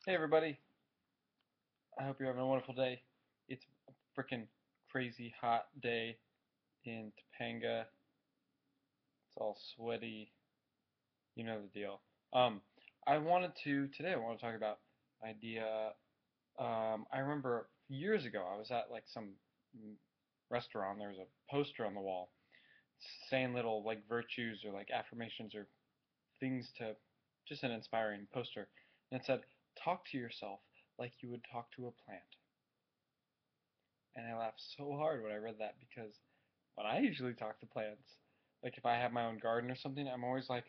Hey everybody, I hope you're having a wonderful day. It's a freaking crazy hot day in Topanga. It's all sweaty, you know the deal. Um, today I want to talk about idea. I remember years ago I was at like some mm, restaurant. There was a poster on the wall saying little like virtues or like affirmations or things to, just an inspiring poster. And it said, talk to yourself like you would talk to a plant. And I laughed so hard when I read that because when I usually talk to plants, like if I have my own garden or something, I'm always like,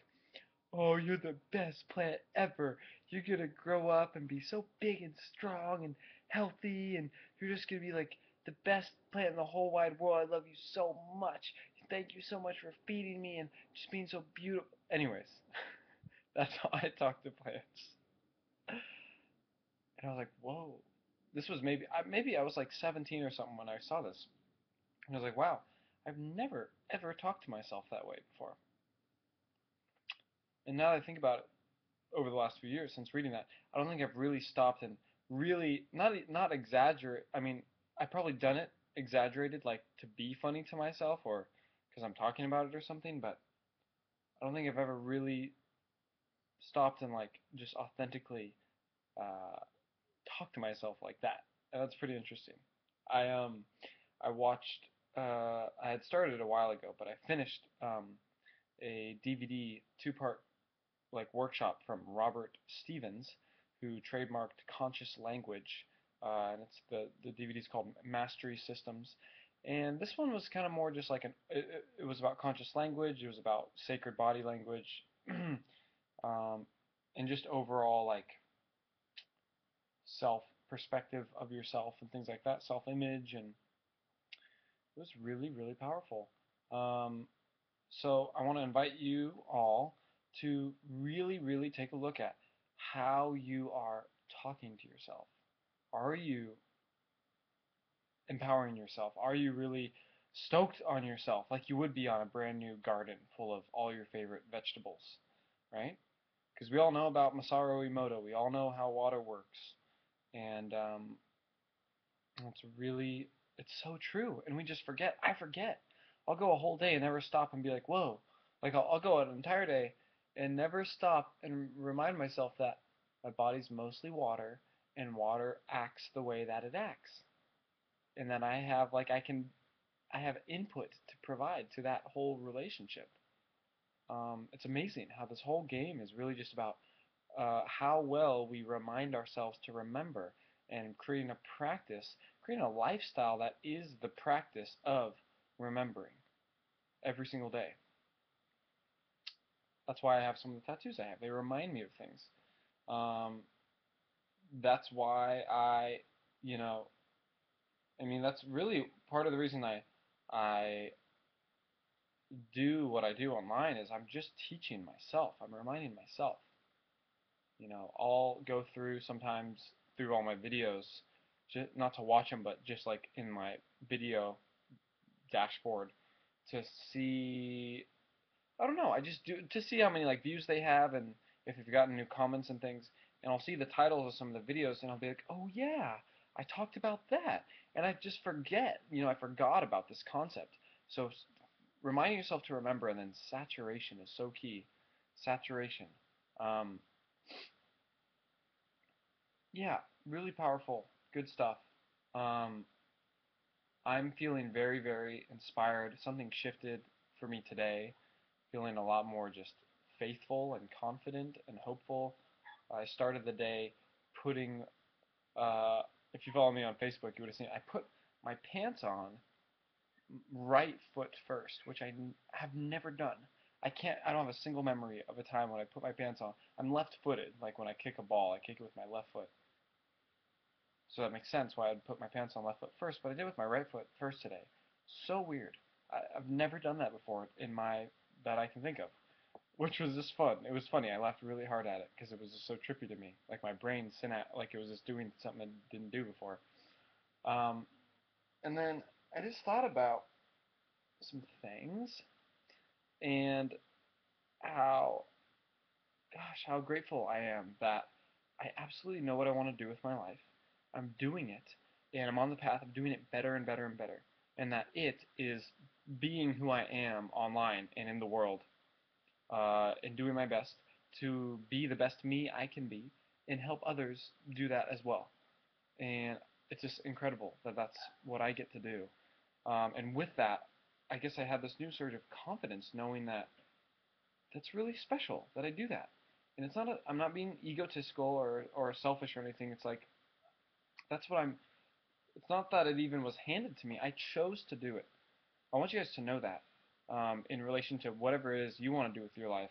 "Oh, you're the best plant ever. You're gonna grow up and be so big and strong and healthy, and you're just gonna be like the best plant in the whole wide world. I love you so much. Thank you so much for feeding me and just being so beautiful." Anyways, that's how I talk to plants. And I was like, "Whoa." This was maybe I was like 17 or something when I saw this. And I was like, wow, I've never ever talked to myself that way before. And now that I think about it, over the last few years since reading that, I don't think I've really stopped and really not exaggerate. I mean, I've probably done it exaggerated, like to be funny to myself or because I'm talking about it or something. But I don't think I've ever really stopped and like just authentically uh, talk to myself like that. And that's pretty interesting. I um I watched I had started a while ago, but I finished a DVD two-part like workshop from Robert Stevens, who trademarked Conscious Language, and it's the DVD is called Mastery Systems. And this one was kind of more just like it was about conscious language. It was about sacred body language, um, and just overall like self perspective of yourself and things like that, self image, and it was really really powerful. Um, So I want to invite you all to really, really take a look at how you are talking to yourself. Are you empowering yourself? Are you really stoked on yourself like you would be on a brand new garden full of all your favorite vegetables, right? Because we all know about Masaru Emoto. We all know how water works. And it's so true. And we just forget. I forget. I'll go a whole day and never stop and be like, whoa. Like I'll go an entire day and never stop and remind myself that my body's mostly water and water acts the way that it acts. And then I have input to provide to that whole relationship. It's amazing how this whole game is really just about how well we remind ourselves to remember and creating a lifestyle that is the practice of remembering every single day. That's why I have some of the tattoos I have. They remind me of things. Um, that's why you know, I mean, that's really part of the reason I do what I do online is I'm just teaching myself. I'm reminding myself. I'll go through sometimes through all my videos, just not to watch them, but just like in my video dashboard to see. I don't know. I just do to see how many like views they have and if they've gotten new comments and things. And I'll see the titles of some of the videos and I'll be like, oh yeah, I talked about that, and I just forget. I forgot about this concept. So reminding yourself to remember, and then saturation is so key. Saturation. Um, Yeah, really powerful. Good stuff. Um, I'm feeling very, very inspired. Something shifted for me today. Feeling a lot more just faithful and confident and hopeful. I started the day putting, uh, if you follow me on Facebook, you would have seen I put my pants on right foot first, which have never done. I don't have a single memory of a time when I put my pants on. I'm left-footed, like when I kick a ball, I kick it with my left foot. So that makes sense why I'd put my pants on left foot first, but I did with my right foot first today. So weird. I've never done that before that I can think of, which was just fun. It was funny. I laughed really hard at it because it was just so trippy to me. Like my brain like it was just doing something it didn't do before. Um, and then I just thought about some things and how, gosh, how grateful I am that I absolutely know what I want to do with my life. I'm doing it, and I'm on the path of doing it better and better and better. And that it is being who I am online and in the world, and doing my best to be the best me I can be and help others do that as well. And it's just incredible that that's what I get to do. And with that, I guess I had this new surge of confidence knowing that that's really special that I do that. And it's not I'm not being egotistical or selfish or anything. It's like that's what I'm. It's not that it even was handed to me. I chose to do it. I want you guys to know that, in relation to whatever it is you want to do with your life.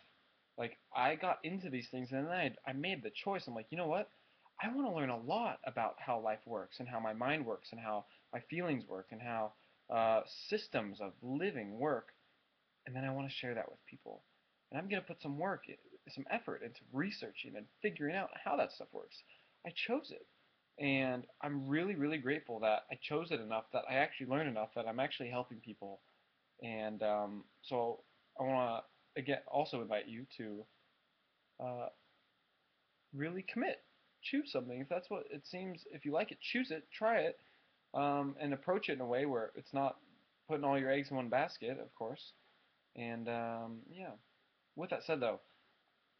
Like I got into these things and then I made the choice. I'm like, you know what? I want to learn a lot about how life works and how my mind works and how my feelings work and how systems of living work. And then I want to share that with people. And I'm going to put some work, some effort into researching and figuring out how that stuff works. I chose it. And I'm really, really grateful that I chose it enough that I actually learned enough that I'm actually helping people. And so I want to, again, also invite you to uh, really commit. Choose something. If that's what it seems, if you like it, choose it, try it, and approach it in a way where it's not putting all your eggs in one basket, of course. And yeah. With that said, though,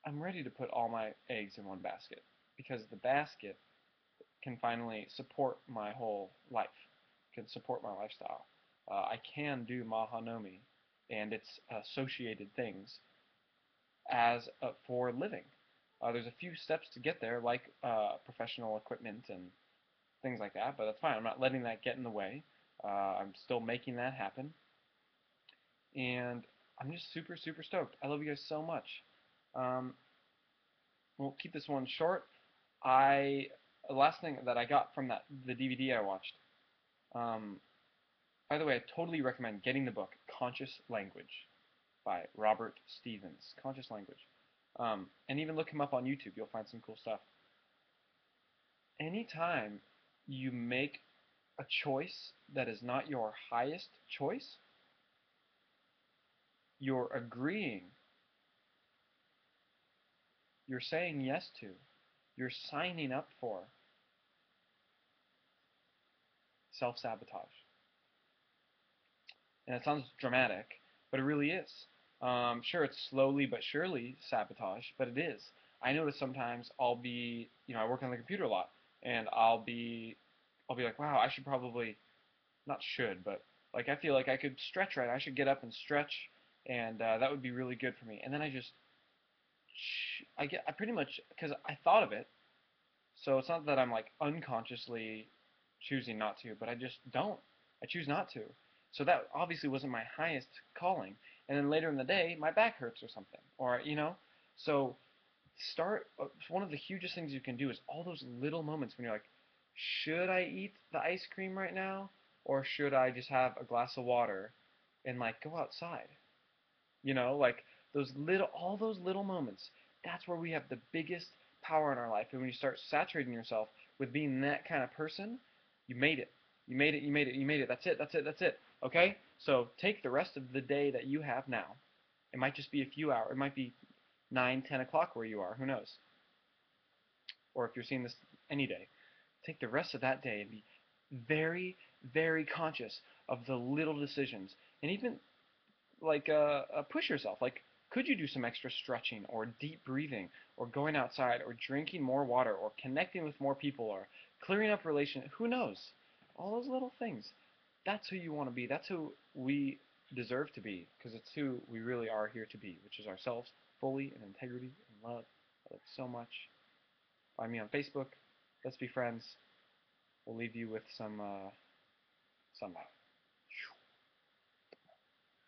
I'm ready to put all my eggs in one basket because the basket can finally support my whole life, can support my lifestyle. I can do Mahanomi and its associated things as for living. There's a few steps to get there, like professional equipment and things like that, but that's fine. I'm not letting that get in the way. I'm still making that happen, and I'm just super, super stoked. I love you guys so much. Um, we'll keep this one short. I The last thing that I got from the DVD I watched. Um, by the way, I totally recommend getting the book Conscious Language by Robert Stevens. Conscious Language, and even look him up on YouTube. You'll find some cool stuff. Anytime you make a choice that is not your highest choice, you're agreeing, you're saying yes to, you're signing up for self-sabotage. And it sounds dramatic, but it really is. Sure, it's slowly but surely sabotage, but it is. I notice sometimes I'll be, I work on the computer a lot, and I'll be like, wow, I should probably, not should, but like I feel like I could stretch right. I should get up and stretch, and that would be really good for me. And then I pretty much, because I thought of it, so it's not that I'm like unconsciously choosing not to, but I just don't. I choose not to. So that obviously wasn't my highest calling. And then later in the day, my back hurts or something. Or. So one of the hugest things you can do is all those little moments when you're like, should I eat the ice cream right now? Or should I just have a glass of water and like go outside? Like all those little moments, that's where we have the biggest power in our life. And when you start saturating yourself with being that kind of person, you made it. You made it, you made it, you made it. That's it, that's it, that's it. Okay? So take the rest of the day that you have now. It might just be a few hours. It might be 9, 10 o'clock where you are. Who knows? Or if you're seeing this any day. Take the rest of that day and be very, very conscious of the little decisions. And even like push yourself. Like, could you do some extra stretching or deep breathing or going outside or drinking more water or connecting with more people or clearing up relation? Who knows? All those little things. That's who you want to be. That's who we deserve to be because it's who we really are here to be, which is ourselves fully in integrity and love. I love you so much. Find me on Facebook. Let's be friends. We'll leave you with some sunlight.